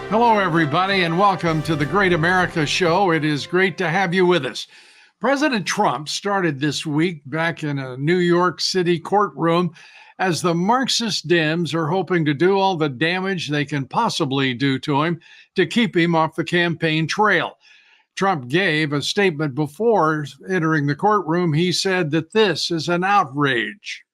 Hello, everybody, and welcome to the Great America Show. It is great to have you with us. President Trump started this week back in a New York City courtroom as the Marxist Dems are hoping to do all the damage they can possibly do to him to keep him off the campaign trail. Trump gave a statement before entering the courtroom. He said that this is an outrage.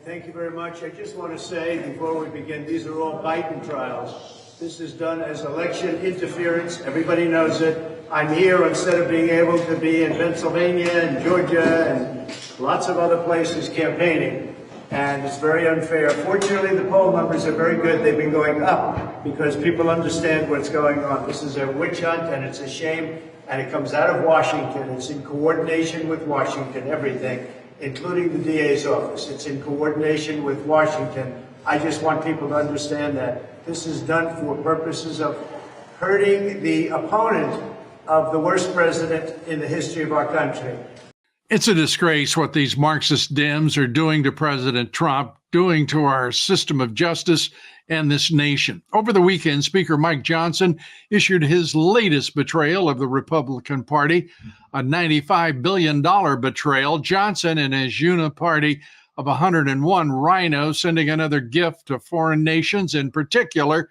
Thank you very much. I just want to say before we begin, these are all Biden trials. This is done as election interference. Everybody knows it. I'm here instead of being able to be in Pennsylvania and Georgia and lots of other places campaigning. And it's very unfair. Fortunately, the poll numbers are very good. They've been going up because people understand what's going on. This is a witch hunt and it's a shame. And it comes out of Washington. It's in coordination with Washington, everything, including the DA's office. It's in coordination with Washington. I just want people to understand that this is done for purposes of hurting the opponent of the worst president in the history of our country. It's a disgrace what these Marxist Dems are doing to President Trump, doing to our system of justice and this nation. Over the weekend, Speaker Mike Johnson issued his latest betrayal of the Republican Party, a $95 billion betrayal. Johnson and his uniparty of 101 rhinos sending another gift to foreign nations, in particular,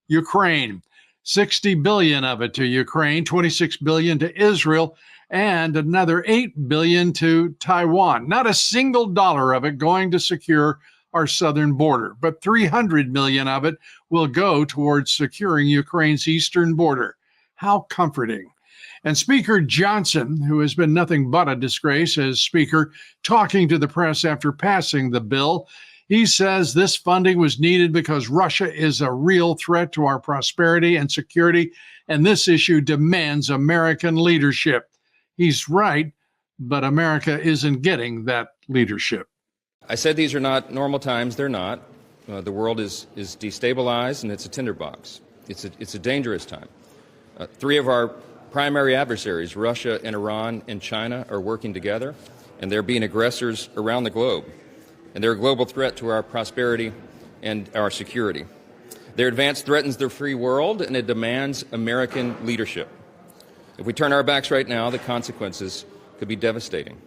Ukraine. $60 billion of it to Ukraine, $26 billion to Israel, and another $8 billion to Taiwan. Not a single dollar of it going to secure our southern border, but $300 million of it will go towards securing Ukraine's eastern border. How comforting. And Speaker Johnson, who has been nothing but a disgrace as Speaker, talking to the press after passing the bill, he says this funding was needed because Russia is a real threat to our prosperity and security, and this issue demands American leadership. He's right, but America isn't getting that leadership. I said these are not normal times. They're not. The world is destabilized, and it's a tinderbox. It's a dangerous time. Three of our primary adversaries, Russia and Iran and China, are working together, and they're being aggressors around the globe. And they're a global threat to our prosperity and our security. Their advance threatens the free world, and it demands American leadership. If we turn our backs right now, the consequences could be devastating.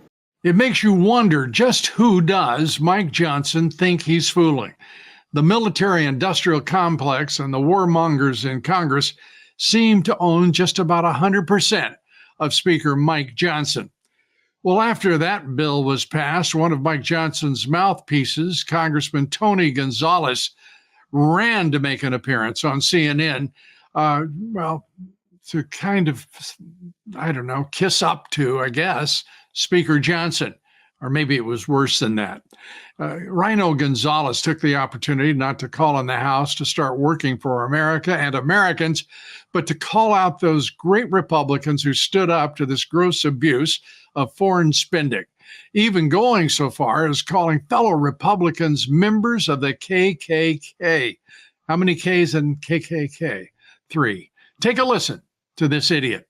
It makes you wonder just who does Mike Johnson think he's fooling. The military-industrial complex and the warmongers in Congress seem to own just about 100% of Speaker Mike Johnson. Well, after that bill was passed, one of Mike Johnson's mouthpieces, Congressman Tony Gonzalez, ran to make an appearance on CNN, to kind of, kiss up to, I guess, Speaker Johnson, or maybe it was worse than that. Rhino Gonzalez took the opportunity not to call on the House to start working for America and Americans, but to call out those great Republicans who stood up to this gross abuse of foreign spending, even going so far as calling fellow Republicans members of the KKK. How many Ks in KKK? 3. Take a listen to this idiot.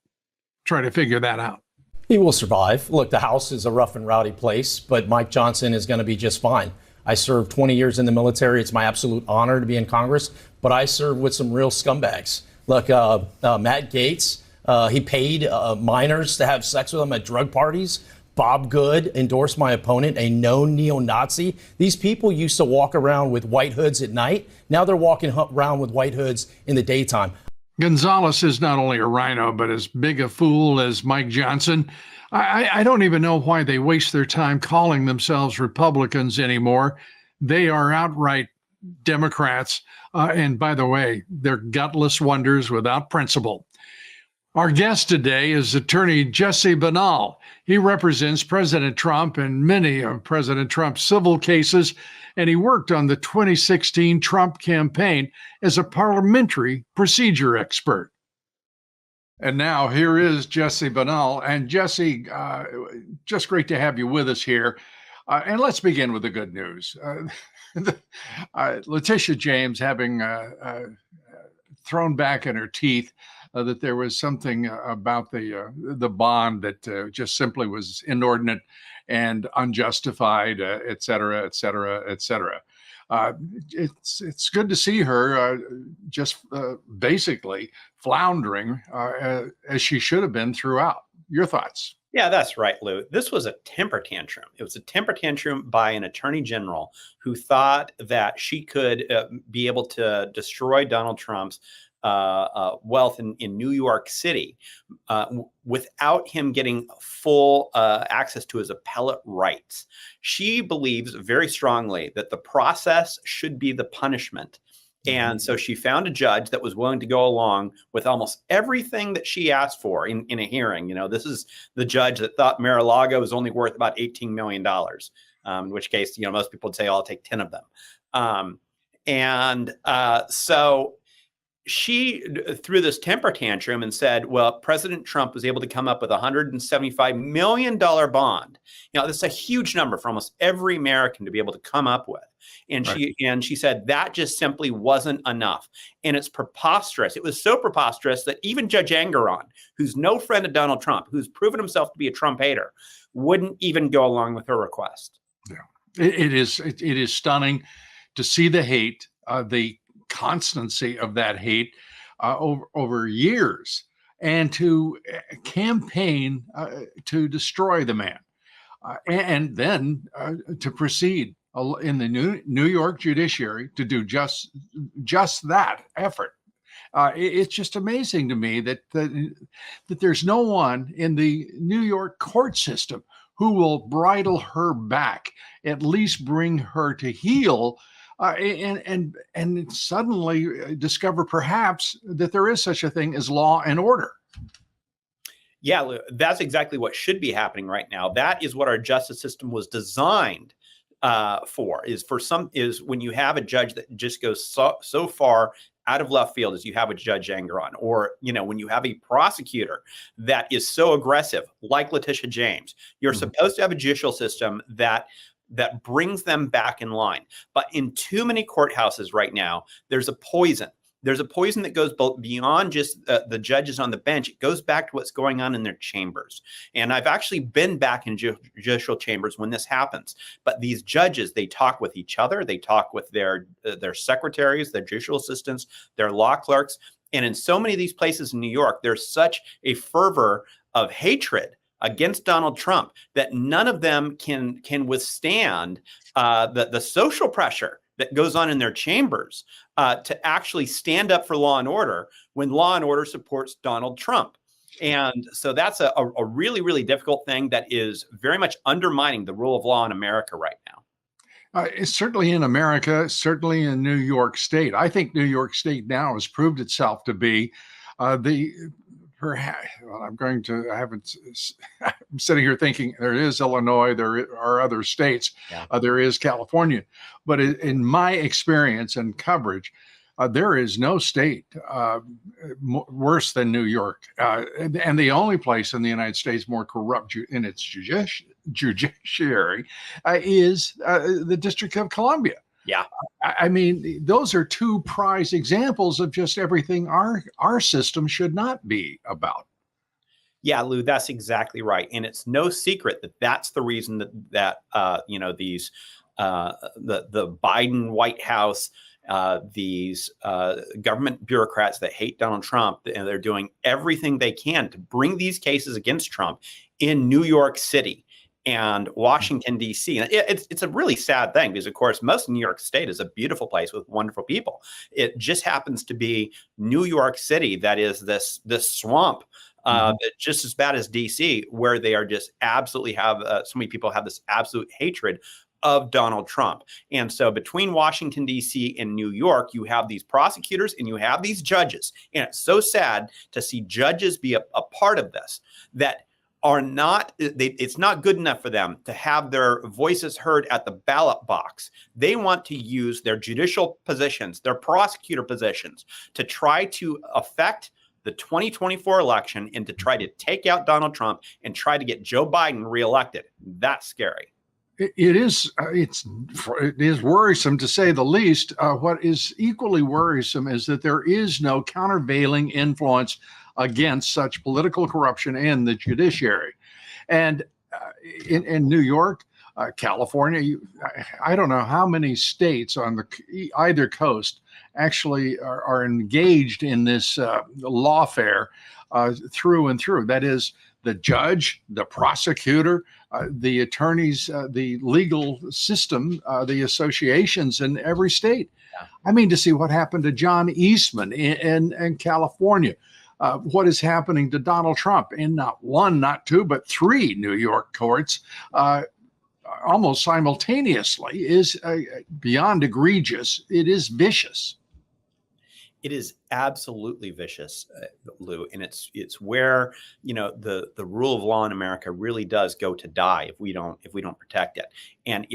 Try to figure that out. He will survive. Look, the House is a rough and rowdy place, but Mike Johnson is going to be just fine. I served 20 years in the military. It's my absolute honor to be in Congress, but I served with some real scumbags. Look, Matt Gaetz, he paid minors to have sex with him at drug parties. Bob Good endorsed my opponent, a known neo-Nazi. These people used to walk around with white hoods at night. Now they're walking around with white hoods in the daytime. Gonzalez is not only a rhino, but as big a fool as Mike Johnson. I don't even know why they waste their time calling themselves Republicans anymore. They are outright Democrats. And by the way, they're gutless wonders without principle. Our guest today is Attorney Jesse Binnall. He represents President Trump in many of President Trump's civil cases, and he worked on the 2016 Trump campaign as a parliamentary procedure expert. And now here is Jesse Binnall. And Jesse, just great to have you with us here. And let's begin with the good news. Letitia James having thrown back in her teeth that there was something about the bond that just simply was inordinate and unjustified, et cetera, et cetera, et cetera. uh, it's good to see her just basically floundering as she should have been throughout. Your thoughts? Yeah, that's right, Lou. This was a temper tantrum. It was a temper tantrum by an attorney general who thought that she could be able to destroy Donald Trump's wealth in New York City without him getting full access to his appellate rights. She believes very strongly that the process should be the punishment. And so she found a judge that was willing to go along with almost everything that she asked for in a hearing. You know, this is the judge that thought Mar-a-Lago was only worth about $18 million, in which case, you know, most people would say, oh, I'll take 10 of them. So she threw this temper tantrum and said, well, President Trump was able to come up with a $175 million bond. You know, that's a huge number for almost every American to be able to come up with. And she said that just simply wasn't enough. And it's preposterous. It was so preposterous that even Judge Engoron, who's no friend of Donald Trump, who's proven himself to be a Trump hater, wouldn't even go along with her request. Yeah, it is stunning to see the hate, the constancy of that hate over years, and to campaign to destroy the man, and then to proceed in the New York judiciary to do just that effort. It's just amazing to me that there's no one in the New York court system who will bridle her back, at least bring her to heel, and suddenly discover perhaps that there is such a thing as law and order. Yeah, Lou, that's exactly what should be happening right now. That is what our justice system was designed for. Is when you have a judge that just goes so far out of left field as you have a Judge Engoron, or when you have a prosecutor that is so aggressive, like Letitia James. You're supposed to have a judicial system that brings them back in line. But in too many courthouses right now, there's a poison. There's a poison that goes beyond just the judges on the bench. It goes back to what's going on in their chambers. And I've actually been back in judicial chambers when this happens. But these judges, they talk with each other. They talk with their secretaries, their judicial assistants, their law clerks. And in so many of these places in New York, there's such a fervor of hatred against Donald Trump that none of them can withstand the social pressure that goes on in their chambers to actually stand up for law and order when law and order supports Donald Trump. And so that's a really, really difficult thing that is very much undermining the rule of law in America right now. It's certainly in America, certainly in New York State. I think New York State now has proved itself to be I'm sitting here thinking there is Illinois, there are other states, there is California. But in my experience and coverage, there is no state worse than New York. And the only place in the United States more corrupt in its judiciary is the District of Columbia. Yeah. I mean, those are two prize examples of just everything our system should not be about. Yeah, Lou, that's exactly right. And it's no secret that that's the reason that these the Biden White House, these government bureaucrats that hate Donald Trump, and they're doing everything they can to bring these cases against Trump in New York City and Washington, D.C. And it's a really sad thing because, of course, most of New York State is a beautiful place with wonderful people. It just happens to be New York City that is this swamp, just as bad as D.C., where they are just absolutely have so many people have this absolute hatred of Donald Trump. And so between Washington, D.C. and New York, you have these prosecutors and you have these judges. And it's so sad to see judges be a part of this that are not, it's not good enough for them to have their voices heard at the ballot box. They want to use their judicial positions, their prosecutor positions, to try to affect the 2024 election and to try to take out Donald Trump and try to get Joe Biden reelected. That's scary. It is worrisome, to say the least. What is equally worrisome is that there is no countervailing influence against such political corruption in the judiciary. And in New York, California, I don't know how many states on either coast actually are engaged in this lawfare through and through. That is, the judge, the prosecutor, the attorneys, the legal system, the associations in every state. I mean, to see what happened to John Eastman in California, what is happening to Donald Trump in not one, not two, but three New York courts almost simultaneously is beyond egregious. It is vicious. It is absolutely vicious, Lou, and it's where the rule of law in America really does go to die if we don't protect it. And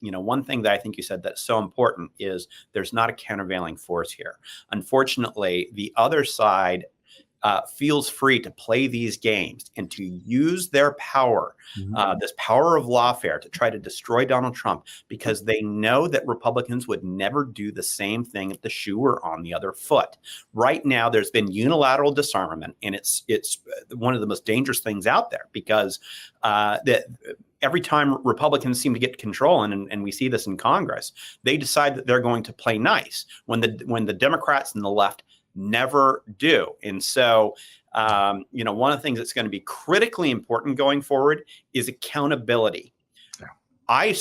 one thing that I think you said that's so important is there's not a countervailing force here. Unfortunately, the other side feels free to play these games and to use their power, this power of lawfare, to try to destroy Donald Trump, because they know that Republicans would never do the same thing if the shoe were on the other foot. Right now, there's been unilateral disarmament, and it's one of the most dangerous things out there, because that every time Republicans seem to get control, and we see this in Congress, they decide that they're going to play nice when the Democrats and the left never do. And so, one of the things that's going to be critically important going forward is accountability. Yeah. I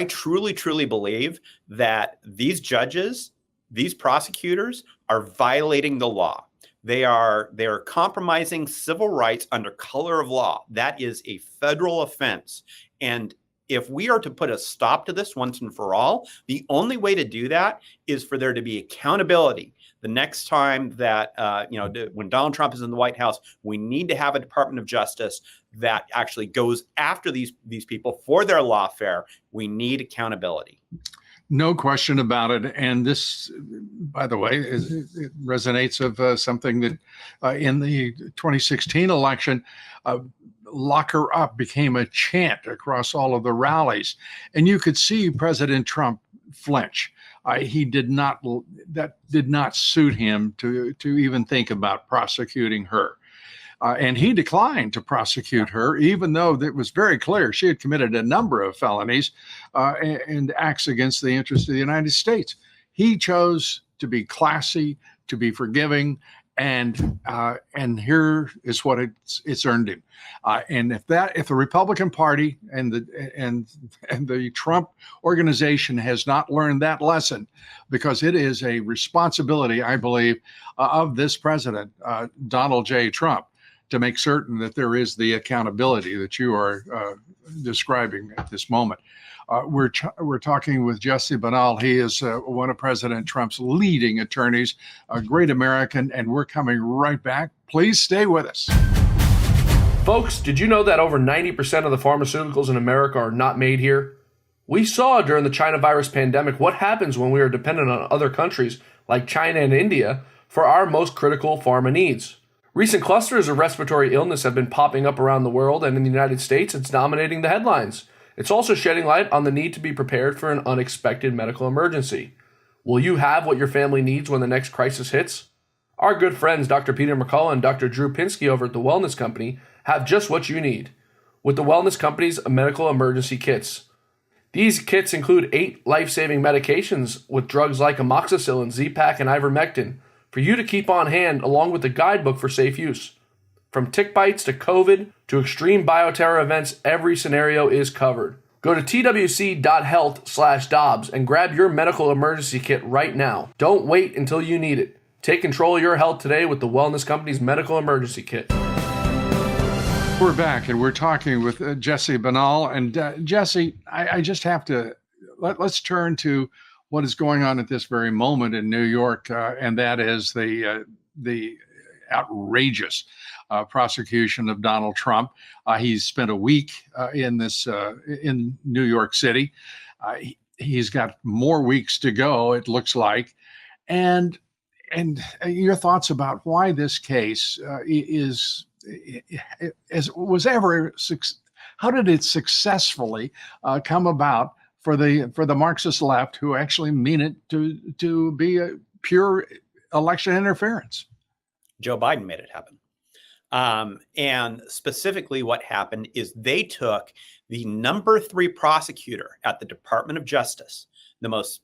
truly, truly believe that these judges, these prosecutors, are violating the law. They are compromising civil rights under color of law. That is a federal offense. And if we are to put a stop to this once and for all, the only way to do that is for there to be accountability. The next time that, when Donald Trump is in the White House, we need to have a Department of Justice that actually goes after these people for their lawfare. We need accountability. No question about it. And this, by the way, it resonates of something that in the 2016 election, lock her up became a chant across all of the rallies. And you could see President Trump flinch. That did not suit him to even think about prosecuting her. And he declined to prosecute her, even though it was very clear she had committed a number of felonies and acts against the interest of the United States. He chose to be classy, to be forgiving, and here is what it's earned him. And if the Republican Party and the Trump organization has not learned that lesson, because it is a responsibility, I believe, of this president, Donald J. Trump, to make certain that there is the accountability that you are describing at this moment. We're talking with Jesse Binnall. He is one of President Trump's leading attorneys, a great American, and we're coming right back. Please stay with us. Folks, did you know that over 90% of the pharmaceuticals in America are not made here? We saw during the China virus pandemic what happens when we are dependent on other countries like China and India for our most critical pharma needs. Recent clusters of respiratory illness have been popping up around the world, and in the United States, it's dominating the headlines. It's also shedding light on the need to be prepared for an unexpected medical emergency. Will you have what your family needs when the next crisis hits? Our good friends Dr. Peter McCullough and Dr. Drew Pinsky over at The Wellness Company have just what you need with The Wellness Company's medical emergency kits. These kits include 8 life-saving medications with drugs like amoxicillin, Z-Pak, and ivermectin for you to keep on hand, along with a guidebook for safe use. From tick bites to COVID to extreme bioterror events, every scenario is covered. Go to twc.health/Dobbs and grab your medical emergency kit right now. Don't wait until you need it. Take control of your health today with the Wellness Company's medical emergency kit. We're back, and we're talking with Jesse Binnall. And Jesse, I just have to, let's turn to what is going on at this very moment in New York, and that is the outrageous prosecution of Donald Trump. He's spent a week in New York City. He's got more weeks to go, it looks like. And your thoughts about why this case how did it successfully come about for the Marxist left, who actually mean it to be a pure election interference? Joe Biden made it happen. And specifically what happened is they took the #3 prosecutor at the Department of Justice, the most,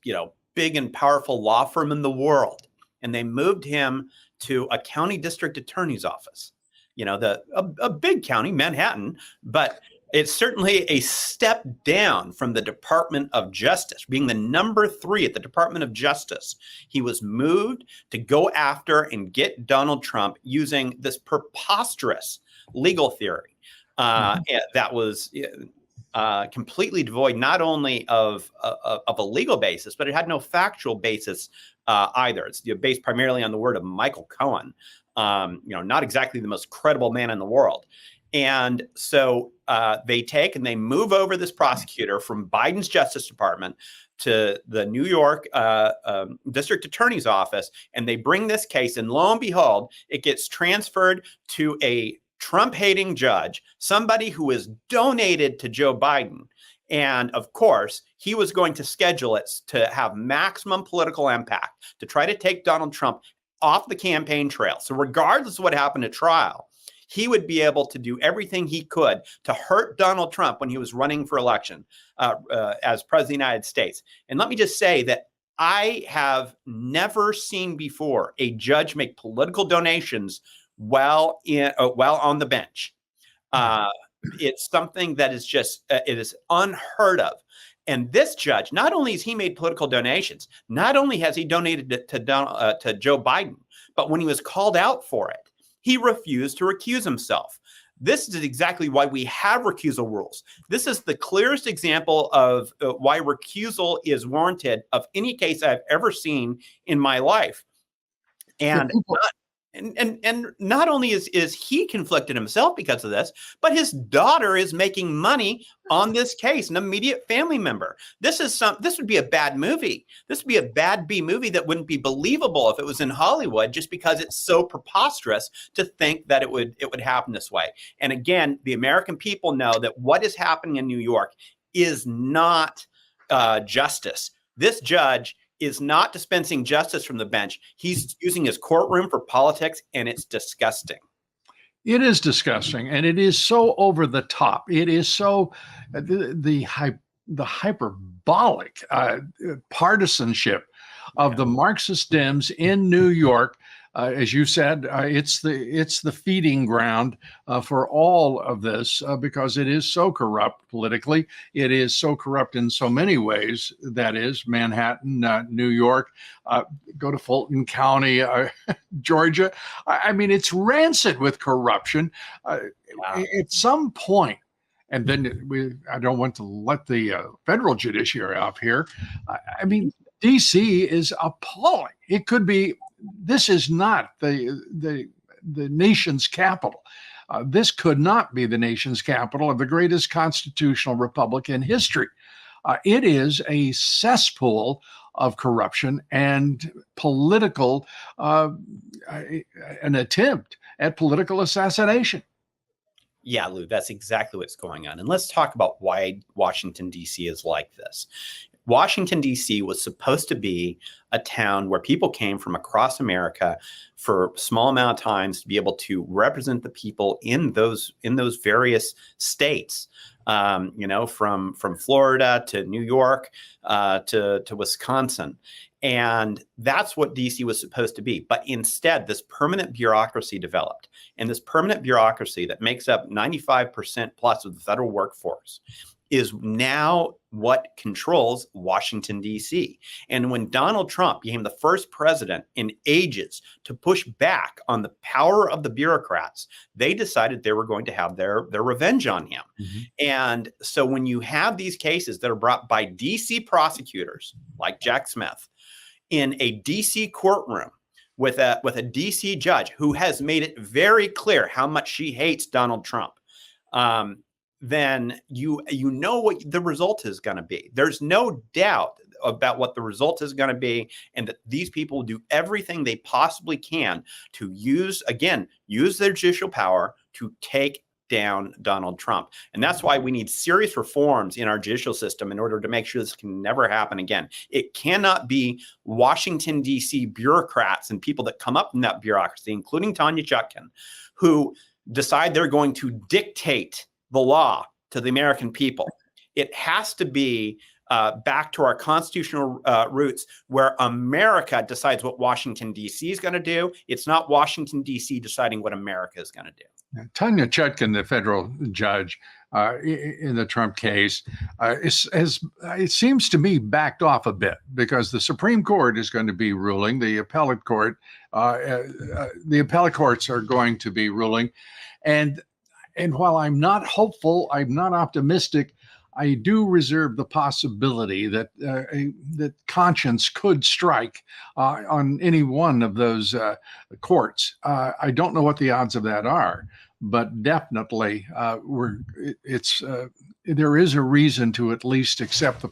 big and powerful law firm in the world. And they moved him to a county district attorney's office, a big county, Manhattan, but it's certainly a step down from the Department of Justice, being the #3 at the Department of Justice. He was moved to go after and get Donald Trump using this preposterous legal theory that was completely devoid not only of a legal basis, but it had no factual basis either. It's based primarily on the word of Michael Cohen, not exactly the most credible man in the world. And so they take and they move over this prosecutor from Biden's Justice Department to the New York District Attorney's Office, and they bring this case, and lo and behold, it gets transferred to a Trump-hating judge, somebody who is donated to Joe Biden. And of course, he was going to schedule it to have maximum political impact, to try to take Donald Trump off the campaign trail. So regardless of what happened at trial, he would be able to do everything he could to hurt Donald Trump when he was running for election as president of the United States. And let me just say that I have never seen before a judge make political donations while on the bench. It's something that is just, it is unheard of. And this judge, not only has he made political donations, not only has he donated to Joe Biden, but when he was called out for it, he refused to recuse himself. This is exactly why we have recusal rules. This is the clearest example of why recusal is warranted of any case I've ever seen in my life. And not only is he conflicted himself because of this, but his daughter is making money on this case, an immediate family member. This would be a bad movie. This would be a bad B movie that wouldn't be believable if it was in Hollywood, just because it's so preposterous to think that it would happen this way. And again, the American people know that what is happening in New York is not justice. This judge is not dispensing justice from the bench. He's using his courtroom for politics, and it's disgusting. It is disgusting, and it is so over the top. It is so the hyperbolic partisanship of the Marxist Dems in New York. As you said, it's the feeding ground for all of this because it is so corrupt politically. It is so corrupt in so many ways. That is Manhattan, New York, go to Fulton County, Georgia. I mean, it's rancid with corruption. At some point, and then I don't want to let the federal judiciary off here. I mean, D.C. is appalling. It could be. This is not the nation's capital. This could not be the nation's capital of the greatest constitutional republic in history. It is a cesspool of corruption and political, an attempt at political assassination. Yeah, Lou, that's exactly what's going on. And let's talk about why Washington, D.C. is like this. Washington, D.C. was supposed to be a town where people came from across America for a small amount of times to be able to represent the people in those various states, from Florida to New York to Wisconsin. And that's what D.C. was supposed to be. But instead, this permanent bureaucracy developed. And this permanent bureaucracy that makes up 95% plus of the federal workforce is now what controls Washington, D.C. And when Donald Trump became the first president in ages to push back on the power of the bureaucrats, they decided they were going to have their revenge on him. Mm-hmm. And so when you have these cases that are brought by D.C. prosecutors like Jack Smith in a D.C. courtroom with a D.C. judge who has made it very clear how much she hates Donald Trump, then you know what the result is going to be. There's no doubt about what the result is going to be, and that these people will do everything they possibly can to use their judicial power to take down Donald Trump. And that's why we need serious reforms in our judicial system in order to make sure this can never happen again. It cannot be Washington, D.C. bureaucrats and people that come up in that bureaucracy, including Tanya Chutkan, who decide they're going to dictate the law to the American people. It has to be back to our constitutional roots, where America decides what Washington, D.C. is going to do. It's not Washington, D.C. deciding what America is going to do. Tanya Chutkan, the federal judge in the Trump case, it seems to me backed off a bit, because the Supreme Court is going to be ruling. The appellate courts are going to be ruling, and while I'm not hopeful, I'm not optimistic, I do reserve the possibility that that conscience could strike on any one of those courts. I don't know what the odds of that are, but definitely there is a reason to at least accept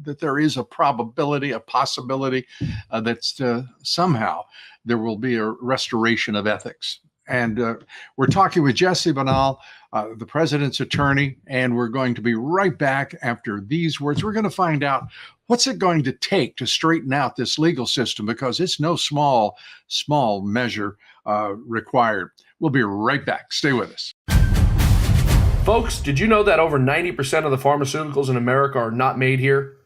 that there is a probability, a possibility that somehow there will be a restoration of ethics. And we're talking with Jesse Binnall, the president's attorney, and we're going to be right back after these words. We're going to find out what's it going to take to straighten out this legal system, because it's no small measure required. We'll be right back. Stay with us. Folks, did you know that over 90% of the pharmaceuticals in America are not made here?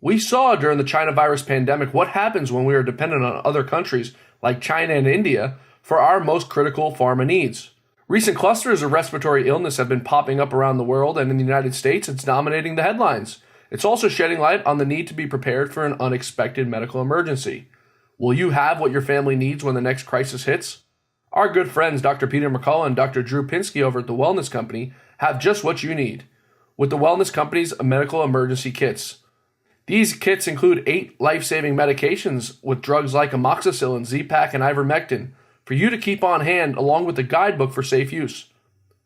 We saw during the China virus pandemic what happens when we are dependent on other countries like China and India for our most critical pharma needs. Recent clusters of respiratory illness have been popping up around the world, and in the United States, it's dominating the headlines. It's also shedding light on the need to be prepared for an unexpected medical emergency. Will you have what your family needs when the next crisis hits? Our good friends Dr. Peter McCullough and Dr. Drew Pinsky over at The Wellness Company have just what you need with The Wellness Company's medical emergency kits. These kits include 8 life-saving medications with drugs like amoxicillin, Z-Pak, and ivermectin, for you to keep on hand, along with the guidebook for safe use.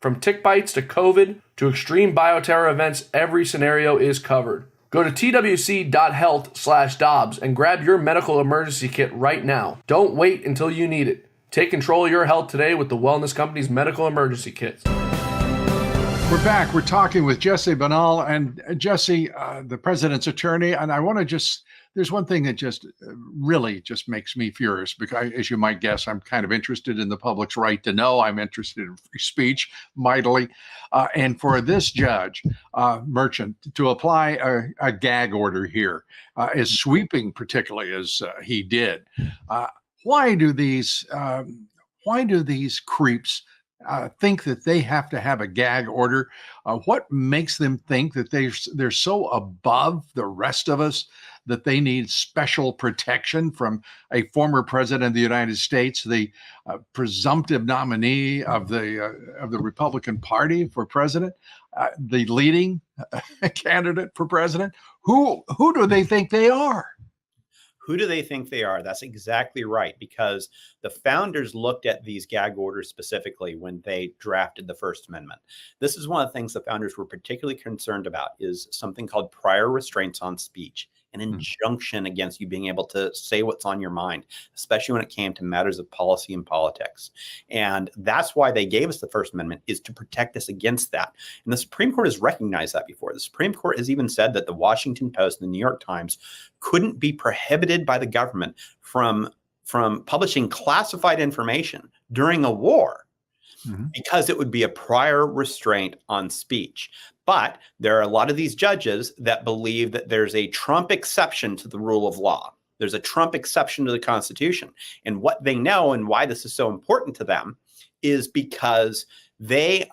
From tick bites to COVID to extreme bioterror events, every scenario is covered. Go to twc.health/Dobbs and grab your medical emergency kit right now. Don't wait until you need it. Take control of your health today with the Wellness Company's medical emergency kits. We're back. We're talking with Jesse Binnall, and Jesse, the president's attorney. And I want to there's one thing that just really just makes me furious, because, as you might guess, I'm kind of interested in the public's right to know. I'm interested in free speech mightily. And for this judge, Merchant, to apply a gag order here, as sweeping particularly as he did, why do these creeps think that they have to have a gag order? What makes them think that they're so above the rest of us that they need special protection from a former president of the United States, the presumptive nominee of the Republican Party for president, the leading candidate for president? Who do they think they are? Who do they think they are? That's exactly right, because the founders looked at these gag orders specifically when they drafted the First Amendment. This is one of the things the founders were particularly concerned about, is something called prior restraints on speech, an injunction against you being able to say what's on your mind, especially when it came to matters of policy and politics. And that's why they gave us the First Amendment, is to protect us against that. And the Supreme Court has recognized that before. The Supreme Court has even said that the Washington Post and the New York Times couldn't be prohibited by the government from publishing classified information during a war, because it would be a prior restraint on speech. But there are a lot of these judges that believe that there's a Trump exception to the rule of law. There's a Trump exception to the Constitution. And what they know, and why this is so important to them, is because they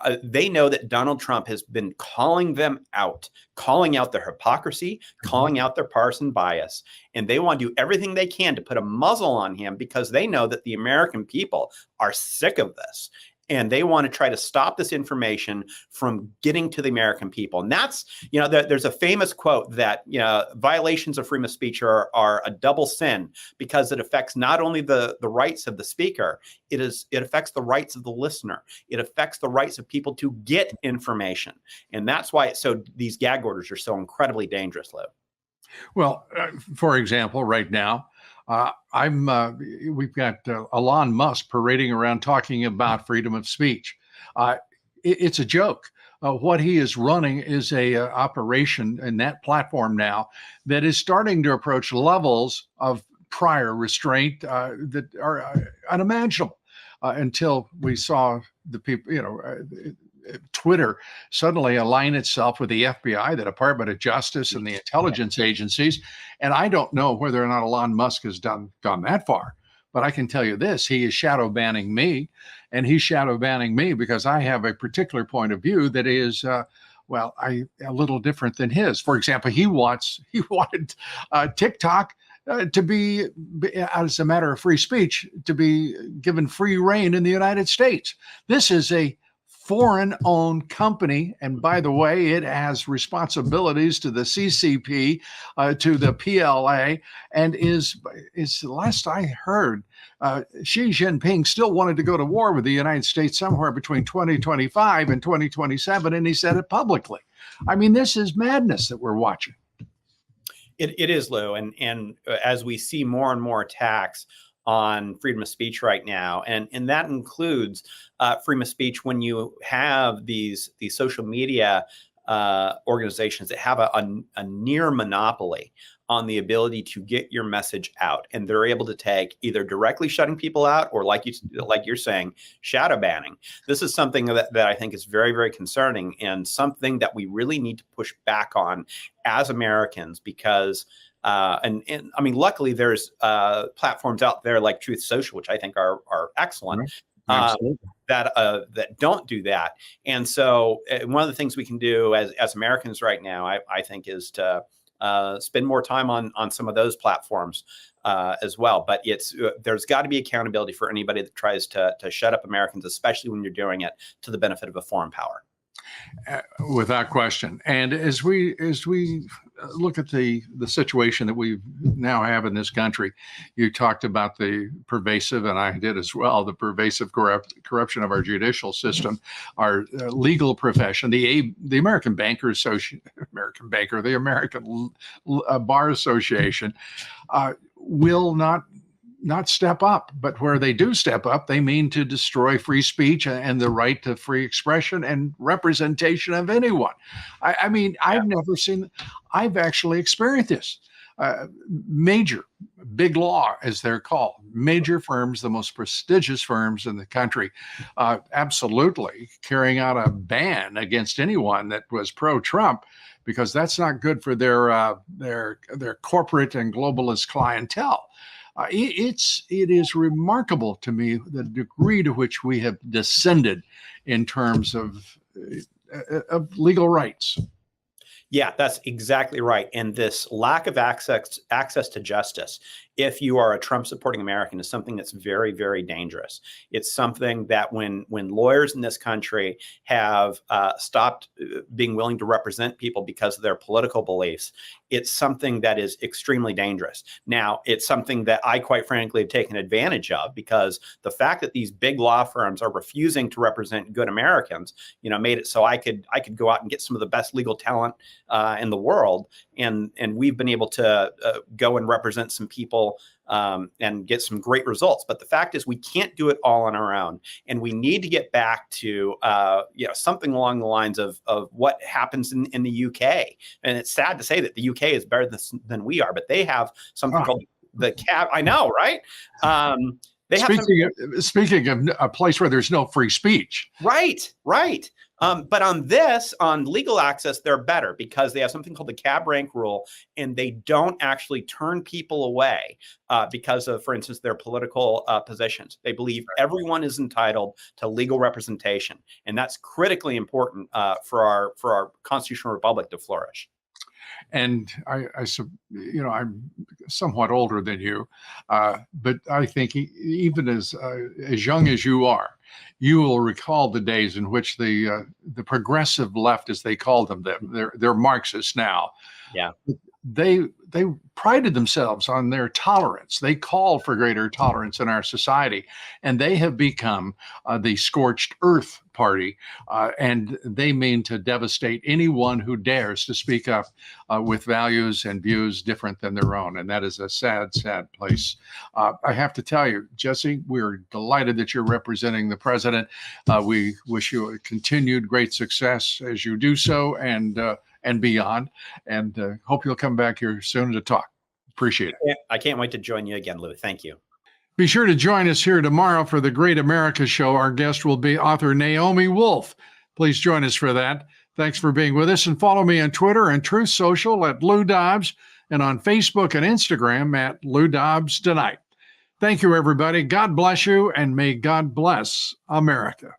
know that Donald Trump has been calling them out, calling out their hypocrisy, calling out their partisan bias. And they want to do everything they can to put a muzzle on him, because they know that the American people are sick of this. And they want to try to stop this information from getting to the American people. And that's, there's a famous quote that, violations of freedom of speech are a double sin, because it affects not only the rights of the speaker, it affects the rights of the listener. It affects the rights of people to get information. And that's why these gag orders are so incredibly dangerous, Lou. Well, for example, right now, we've got Elon Musk parading around talking about freedom of speech. It's a joke. What he is running is a operation in that platform now that is starting to approach levels of prior restraint that are unimaginable until we saw the people, Twitter suddenly align itself with the FBI, the Department of Justice, and the intelligence agencies. And I don't know whether or not Elon Musk has gone that far. But I can tell you this, he is shadow banning me, and he's shadow banning me because I have a particular point of view that is, a little different than his. For example, he wanted TikTok to be, as a matter of free speech, to be given free reign in the United States. This is a foreign-owned company, and by the way, it has responsibilities to the CCP, to the PLA, and is last I heard, Xi Jinping still wanted to go to war with the United States somewhere between 2025 and 2027, and he said it publicly. I mean, this is madness that we're watching. It is, Lou, and as we see more and more attacks on freedom of speech right now, and that includes freedom of speech when you have these social media organizations that have a near monopoly on the ability to get your message out, and they're able to take either directly shutting people out or, like you're saying, shadow banning. This is something that I think is very, very concerning, and something that we really need to push back on as Americans, because and I mean, luckily there's platforms out there like Truth Social, which I think are excellent. That don't do that. And so one of the things we can do as Americans right now, I think, is to spend more time on some of those platforms as well. But there's got to be accountability for anybody that tries to shut up Americans, especially when you're doing it to the benefit of a foreign power. Without question. And as we look at the situation that we now have in this country, you talked about the pervasive, and I did as well, the pervasive corruption of our judicial system, our legal profession, the American Bar Association will not step up, but where they do step up, they mean to destroy free speech and the right to free expression and representation of anyone. I mean, I've actually experienced this. Major, big law, as they're called, major firms, the most prestigious firms in the country, absolutely carrying out a ban against anyone that was pro-Trump, because that's not good for their corporate and globalist clientele. It is remarkable to me the degree to which we have descended in terms of legal rights. Yeah, that's exactly right. And this lack of access to justice, if you are a Trump supporting American, is something that's very, very dangerous. It's something that when lawyers in this country have stopped being willing to represent people because of their political beliefs, it's something that is extremely dangerous. Now, it's something that I, quite frankly, have taken advantage of, because the fact that these big law firms are refusing to represent good Americans, made it so I could go out and get some of the best legal talent in the world, and we've been able to go and represent some people and get some great results. But the fact is, we can't do it all on our own, and we need to get back to something along the lines of what happens in the UK. And it's sad to say that the UK is better than we are, but they have something called the CAB. I know, right? Speaking of a place where there's no free speech. Right. But on legal access, they're better, because they have something called the cab rank rule, and they don't actually turn people away because of, for instance, their political positions. They believe everyone is entitled to legal representation, and that's critically important for our constitutional republic to flourish. And I'm somewhat older than you, but I think even as young as you are, you will recall the days in which the progressive left, as they called them, they're Marxists now. Yeah, they prided themselves on their tolerance. They called for greater tolerance in our society, and they have become the scorched earth party, and they mean to devastate anyone who dares to speak up with values and views different than their own. And that is a sad, sad place. I have to tell you, Jesse, we're delighted that you're representing the president. We wish you a continued great success as you do so, and beyond, and hope you'll come back here soon to talk. Appreciate it. I can't wait to join you again, Lou. Thank you. Be sure to join us here tomorrow for the Great America Show. Our guest will be author Naomi Wolf. Please join us for that. Thanks for being with us, and follow me on Twitter and Truth Social at Lou Dobbs, and on Facebook and Instagram at Lou Dobbs Tonight. Thank you, everybody. God bless you, and may God bless America.